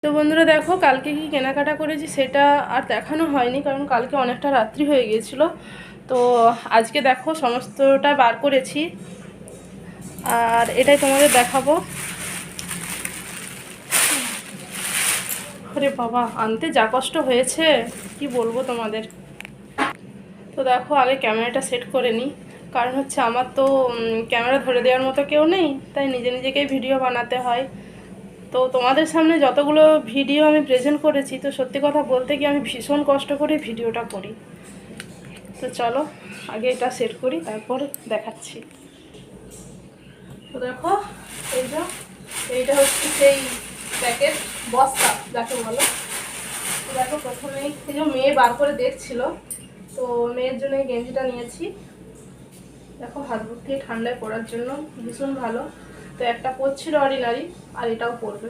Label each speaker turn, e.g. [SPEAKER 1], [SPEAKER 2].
[SPEAKER 1] তো বন্ধুরা দেখো কালকে কি কেনাকাটা করেছি সেটা আর দেখানো হয়নি, কারণ কালকে অনেকটা রাত্রি হয়ে গিয়েছিল। তো আজকে দেখো সমস্তটা বার করেছি আর এটাই তোমাদের দেখাবো। আরে বাবা, আনতে যা কষ্ট হয়েছে কি বলবো তোমাদের। তো দেখো আগে ক্যামেরাটা সেট করে নিই, কারণ হচ্ছে আমার তো ক্যামেরা ধরে দেওয়ার মতো কেউ নেই, তাই নিজে নিজেকেই ভিডিও বানাতে হয়। তো তোমাদের সামনে যতগুলো ভিডিও আমি প্রেজেন্ট করেছি, তো সত্যি কথা বলতে কি আমি ভীষণ কষ্ট করে ভিডিওটা করি। তো চলো আগে এটা সেট করি, তারপর দেখাচ্ছি। তো দেখো এইটা হচ্ছে সেই প্যাকেট, বস্তা যাকে বলো। তো দেখো প্রথমেই এই যে মেয়ে বার করে দেখছিল, তো মেয়ের জন্য এই গেঞ্জিটা নিয়েছি। দেখো হাত ভর্তি ঠান্ডায় পরার জন্য ভীষণ ভালো। তো একটা পরছিল অর্ডিনারি, আর এটাও পরবে।